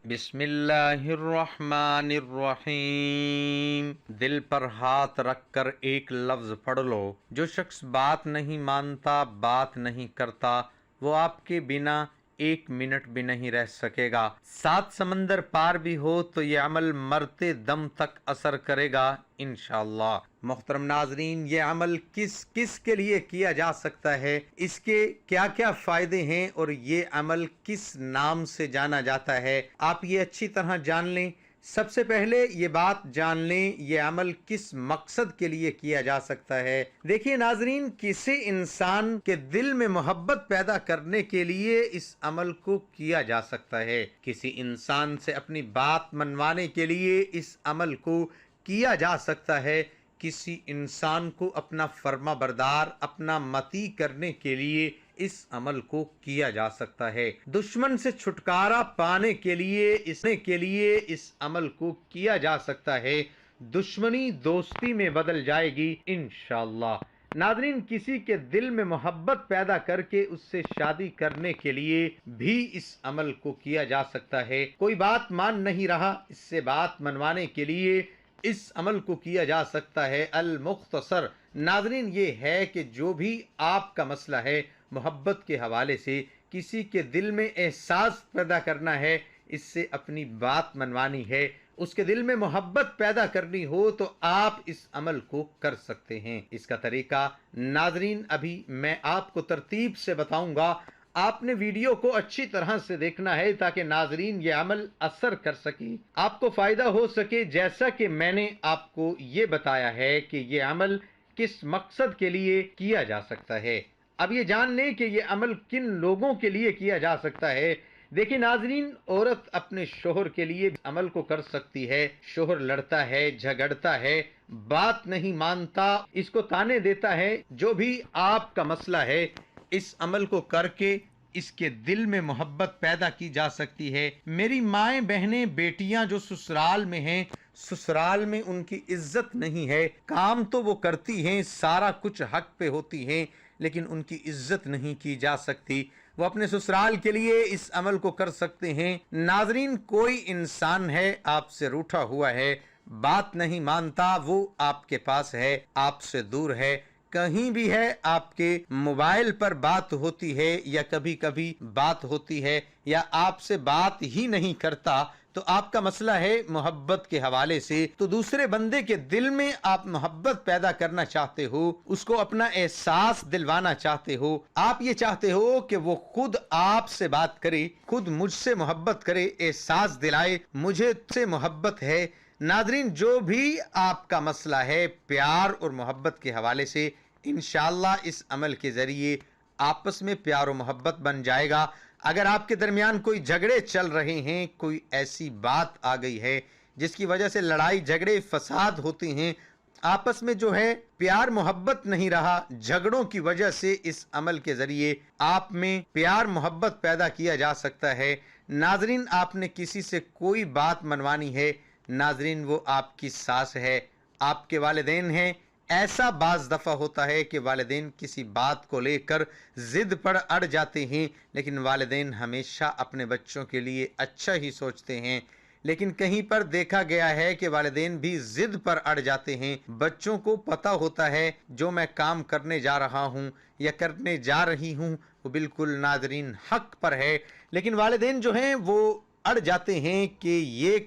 बिस्मिल्लाहिर्रहमानिर्रहीम। दिल पर हाथ रखकर एक लफ्ज पढ़ लो। जो शख्स बात नहीं मानता, बात नहीं करता, वो आपके बिना एक मिनट भी नहीं रह सकेगा। 7 समंदर पार भी हो तो ये अमल मरते दम तक असर करेगा इंशाअल्लाह। मोहतरम नाजरीन, ये अमल किस किस के लिए किया जा सकता है, इसके क्या क्या फायदे हैं और ये अमल किस नाम से जाना जाता है, आप ये अच्छी तरह जान लें। सबसे पहले ये बात जान लें, ये अमल किस मकसद के लिए किया जा सकता है। देखिए नाजरीन, किसी इंसान के दिल में मोहब्बत पैदा करने के लिए इस अमल को किया जा सकता है। किसी इंसान से अपनी बात मनवाने के लिए इस अमल को किया जा सकता है। किसी इंसान को अपना फर्मा बरदार, अपना मती करने के लिए इस अमल को किया जा सकता है। दुश्मन से छुटकारा पाने के लिए इस अमल को किया जा सकता है। दुश्मनी दोस्ती में बदल जाएगी इंशाअल्लाह। नाज़रीन, किसी के दिल में मोहब्बत पैदा करके उससे शादी करने के लिए भी इस अमल को किया जा सकता है। कोई बात मान नहीं रहा, इससे बात मनवाने के लिए इस अमल को किया जा सकता है। अल मुख्तसर नाज़रीन ये है कि जो भी आपका मसला है, मोहब्बत के हवाले से किसी के दिल में एहसास पैदा करना है, इससे अपनी बात मनवानी है, उसके दिल में मोहब्बत पैदा करनी हो तो आप इस अमल को कर सकते हैं। इसका तरीका नाज़रीन अभी मैं आपको तरतीब से बताऊंगा। आपने वीडियो को अच्छी तरह से देखना है ताकि नाजरीन ये अमल असर कर सके, आपको फायदा हो सके। जैसा कि मैंने आपको ये बताया है कि ये अमल किस मकसद के लिए किया जा सकता है। अब ये जान लें कि ये अमल किन लोगों के लिए किया जा सकता है। देखिए नाजरीन, औरत अपने शोहर के लिए अमल को कर सकती है। शोहर लड़ता है, झगड़ता है, बात नहीं मानता, इसको ताने देता है, जो भी आपका मसला है, इस अमल को करके इसके दिल में मोहब्बत पैदा की जा सकती है। मेरी माएँ बहनें बेटियां जो ससुराल में हैं, ससुराल में उनकी इज्जत नहीं है। काम तो वो करती हैं, सारा कुछ हक पे होती हैं, लेकिन उनकी इज्जत नहीं की जा सकती। वो अपने ससुराल के लिए इस अमल को कर सकते हैं। नाजरीन, कोई इंसान है आपसे रूठा हुआ है, बात नहीं मानता, वो आपके पास है, आपसे दूर है, कहीं भी है, आपके मोबाइल पर बात होती है या कभी कभी बात होती है, या आपसे बात ही नहीं करता, तो आपका मसला है मोहब्बत के हवाले से। तो दूसरे बंदे के दिल में आप मोहब्बत पैदा करना चाहते हो, उसको अपना एहसास दिलवाना चाहते हो। आप ये चाहते हो कि वो खुद आपसे बात करे, खुद मुझसे मोहब्बत करे, एहसास दिलाए मुझे से मोहब्बत है। नाजरीन, जो भी आपका मसला है प्यार और मोहब्बत के हवाले से, इंशाअल्लाह इस अमल के जरिए आपस में प्यार और मोहब्बत बन जाएगा। अगर आपके दरमियान कोई झगड़े चल रहे हैं, कोई ऐसी बात आ गई है जिसकी वजह से लड़ाई झगड़े फसाद होते हैं, आपस में जो है प्यार मोहब्बत नहीं रहा, झगड़ों की वजह से इस अमल के जरिए आप में प्यार मोहब्बत पैदा किया जा सकता है। नाजरीन, आपने किसी से कोई बात मनवानी है, नाजरीन वो आपकी सास है, आपके वालिदैन हैं। ऐसा बाज दफ़ा होता है कि वालिदैन किसी बात को लेकर ज़िद पर अड़ जाते हैं, लेकिन वालिदैन हमेशा अपने बच्चों के लिए अच्छा ही सोचते हैं। लेकिन कहीं पर देखा गया है कि वालिदैन भी ज़िद पर अड़ जाते हैं। बच्चों को पता होता है जो मैं काम करने जा रहा हूँ या करने जा रही हूँ वो बिल्कुल नाज़रीन हक पर है, लेकिन वालिदैन जो हैं वो अड़ जाते हैं कि ये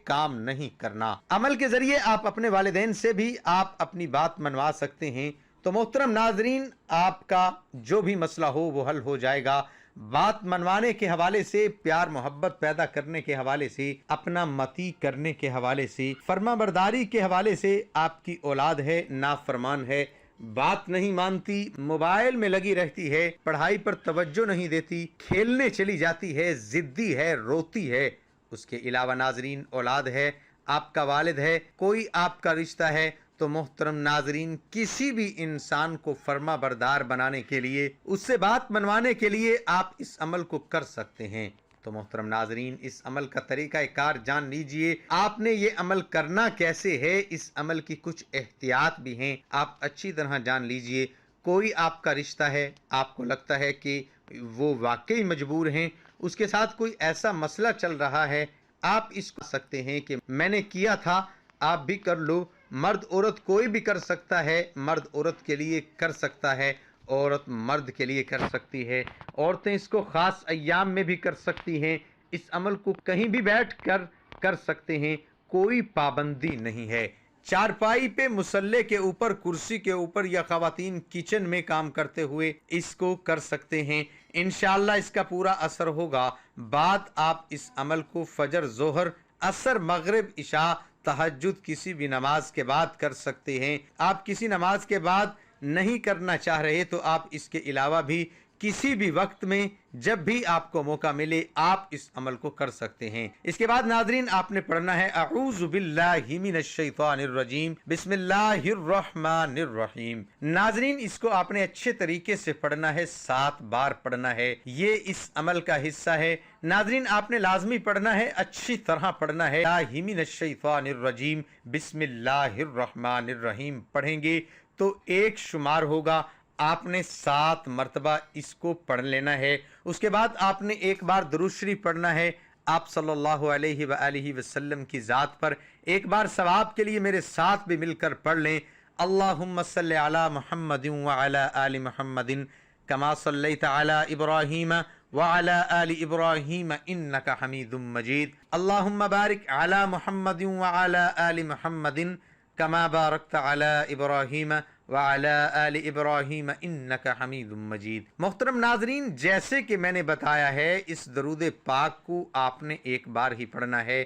काम नहीं करना। अमल के जरिए आप अपने वालिदैन से भी आप अपनी बात मनवा सकते हैं। तो मोहतरम नाजरीन, आपका जो भी मसला हो वो हल हो जाएगा। बात मनवाने के हवाले से, प्यार मोहब्बत पैदा करने के हवाले से, अपना मती करने के हवाले से, फर्मा बरदारी के हवाले से। आपकी औलाद है, नाफरमान है, बात नहीं मानती, मोबाइल में लगी रहती है, पढ़ाई पर तवज्जो नहीं देती, खेलने चली जाती है, जिद्दी है, रोती है। उसके अलावा नाजरीन औलाद है, आपका वालिद है, कोई आपका रिश्ता है, तो मोहतरम नाजरीन किसी भी इंसान को फर्मा बरदार बनाने के लिए, उससे बात मनवाने के लिए आप इस अमल को कर सकते हैं। तो मोहतरम नाजरीन, इस अमल का तरीका कार जान लीजिए। आपने ये अमल करना कैसे है, इस अमल की कुछ एहतियात भी हैं, आप अच्छी तरह जान लीजिए। कोई आपका रिश्ता है, आपको लगता है कि वो वाकई मजबूर हैं, उसके साथ कोई ऐसा मसला चल रहा है, आप इसको सकते हैं कि मैंने किया था, आप भी कर लो। मर्द औरत कोई भी कर सकता है, मर्द औरत के लिए कर सकता है, औरत मर्द के लिए कर सकती है। औरतें इसको ख़ास अय्याम में भी कर सकती हैं। इस अमल को कहीं भी बैठ कर सकते हैं, कोई पाबंदी नहीं है। चारपाई पे, मुसल्ले के ऊपर, कुर्सी के ऊपर, या ख़वातीन किचन में काम करते हुए इसको कर सकते हैं। इंशाअल्लाह इसका पूरा असर होगा। बात आप इस अमल को फजर, जोहर, असर, मगरिब, इशा, तहज्जुद किसी भी नमाज के बाद कर सकते हैं। आप किसी नमाज के बाद नहीं करना चाह रहे तो आप इसके अलावा भी किसी भी वक्त में जब भी आपको मौका मिले आप इस अमल को कर सकते हैं। इसके बाद नाज़रीन आपने पढ़ना है अऊज़ु बिल्लाहि मिनश शैतानिर रजीम, बिस्मिल्लाहिर रहमानिर रहीम। नाज़रीन इसको आपने अच्छे तरीके से पढ़ना है, 7 बार पढ़ना है। ये इस अमल का हिस्सा है। नाज़रीन आपने लाजमी पढ़ना है, अच्छी तरह पढ़ना है। बिस्मिल्लाहि मिनश शैतानिर रजीम, बिस्मिल्लाहिर रहमानिर रहीम पढ़ेंगे तो एक शुमार होगा। आपने 7 मरतबा इसको पढ़ लेना है। उसके बाद आपने एक बार दुरूद शरीफ पढ़ना है आप सल्लल्लाहु अलैहि वआलिहि वसल्लम की ज़ात पर। एक बार सवाब के लिए मेरे साथ भी मिलकर पढ़ लें। अल्लाहुम्मा सल्लि अला मुहम्मदिन व अला आलि मुहम्मदिन कमा सल्लैता अला इब्राहीम व अला आलि इब्राहीम इन्नका हमीदुम मजीद। अल्लाहुम्मा बारिक अला मुहम्मदिन व अला आलि मुहम्मदिन कमा बारकता अला इब्राहीम व अला आलि इब्राहीम इन्नका हमीदुम मजीद। मोहतरम नाजरीन, जैसे कि मैंने बताया है, इस दरूद पाक को आपने एक बार ही पढ़ना है,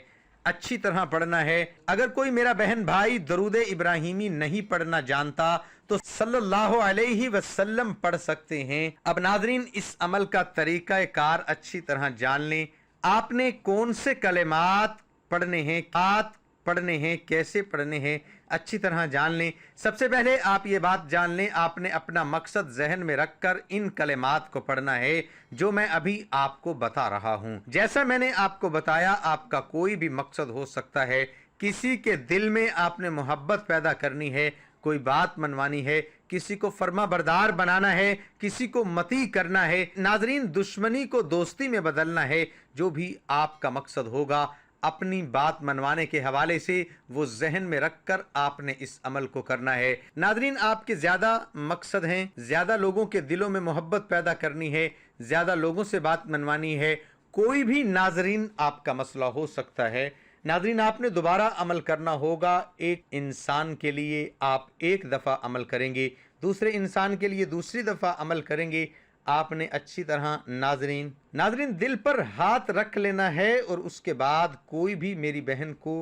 अच्छी तरह पढ़ना है। अगर कोई मेरा बहन भाई दरूद इब्राहिमी नहीं पढ़ना जानता तो सल्लल्लाहु अलैहि वसल्लम पढ़ सकते हैं। अब नाजरीन इस अमल का तरीका कार अच्छी तरह जान लें। आपने कौन से कलेमात पढ़ने हैं, बात पढ़ने हैं, कैसे पढ़ने हैं, अच्छी तरह जान लें। सबसे पहले आप ये बात जान लें, आपने अपना मकसद जहन में रखकर इन कलेमात को पढ़ना है जो मैं अभी आपको बता रहा हूँ। जैसा मैंने आपको बताया, आपका कोई भी मकसद हो सकता है। किसी के दिल में आपने मोहब्बत पैदा करनी है, कोई बात मनवानी है, किसी को फर्मा बरदार बनाना है, किसी को मती करना है, नाजरीन दुश्मनी को दोस्ती में बदलना है। जो भी आपका मकसद होगा, अपनी बात मनवाने के हवाले से वो जहन में रखकर आपने इस अमल को करना है। नाजरीन आपके ज्यादा मकसद हैं, ज्यादा लोगों के दिलों में मोहब्बत पैदा करनी है, ज्यादा लोगों से बात मनवानी है, कोई भी नाजरीन आपका मसला हो सकता है। नाजरीन आपने दोबारा अमल करना होगा। एक इंसान के लिए आप एक दफ़ा अमल करेंगे, दूसरे इंसान के लिए दूसरी दफ़ा अमल करेंगे। आपने अच्छी तरह नाजरीन दिल पर हाथ रख लेना है और उसके बाद कोई भी मेरी बहन को,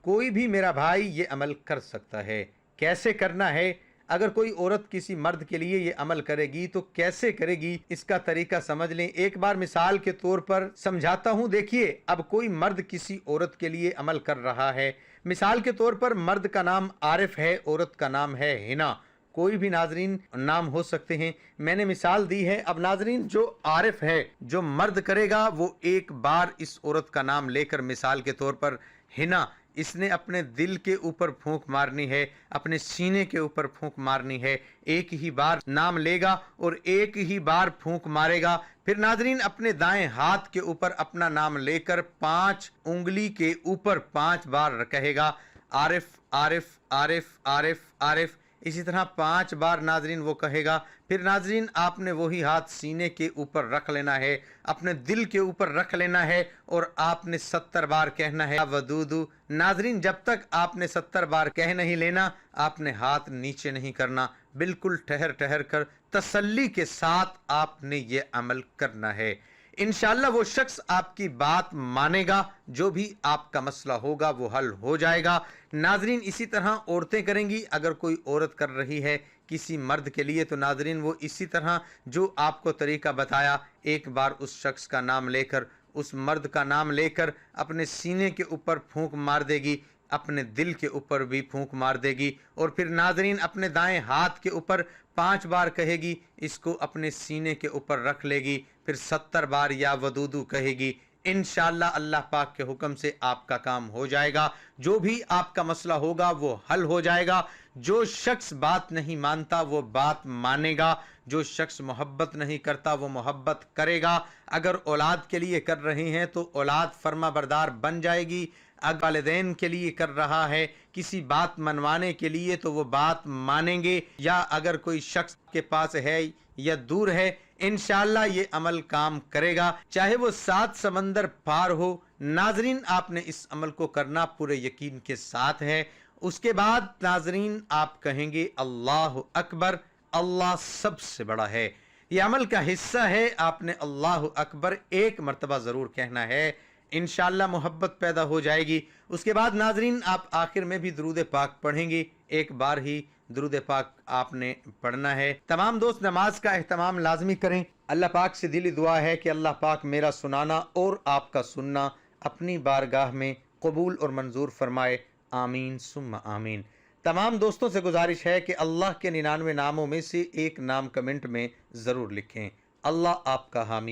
कोई भी मेरा भाई ये अमल कर सकता है। कैसे करना है? अगर कोई औरत किसी मर्द के लिए ये अमल करेगी तो कैसे करेगी, इसका तरीका समझ लें। एक बार मिसाल के तौर पर समझाता हूँ। देखिए, अब कोई मर्द किसी औरत के लिए अमल कर रहा है। मिसाल के तौर पर मर्द का नाम आरिफ है, औरत का नाम है हिना। कोई भी नाजरीन नाम हो सकते हैं, मैंने मिसाल दी है। अब नाजरीन जो आरिफ है, जो मर्द करेगा, वो एक बार इस औरत का नाम लेकर, मिसाल के तौर पर हिना, इसने अपने दिल के ऊपर फूंक मारनी है, अपने सीने के ऊपर फूंक मारनी है। एक ही बार नाम लेगा और एक ही बार फूंक मारेगा। फिर नाजरीन अपने दाएं हाथ के ऊपर अपना नाम लेकर 5 उंगली के ऊपर 5 बार कहेगा, आरिफ आरिफ आरिफ आरिफ आरिफ। इसी तरह 5 बार नाजरीन वो कहेगा। फिर नाजरीन आपने वही हाथ सीने के ऊपर रख लेना है, अपने दिल के ऊपर रख लेना है और आपने 70 बार कहना है वदूदू। नाजरीन जब तक आपने 70 बार कह नहीं लेना, आपने हाथ नीचे नहीं करना। बिल्कुल ठहर ठहर कर तसल्ली के साथ आपने ये अमल करना है। इंशाअल्लाह वो शख्स आपकी बात मानेगा, जो भी आपका मसला होगा वो हल हो जाएगा। नाजरीन इसी तरह औरतें करेंगी। अगर कोई औरत कर रही है किसी मर्द के लिए तो नाजरीन वो इसी तरह जो आपको तरीका बताया, एक बार उस शख्स का नाम लेकर, उस मर्द का नाम लेकर अपने सीने के ऊपर फूंक मार देगी, अपने दिल के ऊपर भी फूंक मार देगी और फिर नाजरीन अपने दाएं हाथ के ऊपर 5 बार कहेगी, इसको अपने सीने के ऊपर रख लेगी। फिर 70 बार या वदूदू कहेगी। इंशाअल्लाह अल्लाह पाक के हुक्म से आपका काम हो जाएगा। जो भी आपका मसला होगा वो हल हो जाएगा। जो शख्स बात नहीं मानता वो बात मानेगा। जो शख्स मोहब्बत नहीं करता वो मोहब्बत करेगा। अगर औलाद के लिए कर रहे हैं तो औलाद फर्मा बरदार बन जाएगी। अगर वालिदैन के लिए कर रहा है किसी बात मनवाने के लिए तो वो बात मानेंगे। या अगर कोई शख्स के पास है या दूर है, इंशाअल्लाह ये अमल काम करेगा, चाहे वो 7 समंदर पार हो। नाजरीन, आपने इस अमल को करना पूरे यकीन के साथ है। उसके बाद नाजरीन आप कहेंगे अल्लाह अकबर, अल्लाह सबसे बड़ा है। यह अमल का हिस्सा है। आपने अल्लाह अकबर एक मर्तबा जरूर कहना है। इंशाअल्लाह मोहब्बत पैदा हो जाएगी। उसके बाद नाजरीन आप आखिर में भी दुरूद पाक पढ़ेंगे। एक बार ही दुरूद पाक आपने पढ़ना है। तमाम दोस्त नमाज का एहतमाम लाजमी करें। अल्लाह पाक से दिली दुआ है कि अल्लाह पाक मेरा सुनाना और आपका सुनना अपनी बारगाह में कबूल और मंजूर फरमाए। आमीन सुम्मा आमीन। तमाम दोस्तों से गुजारिश है कि अल्लाह के 99 नामों में से एक नाम कमेंट में ज़रूर लिखें। अल्लाह आपका हामी।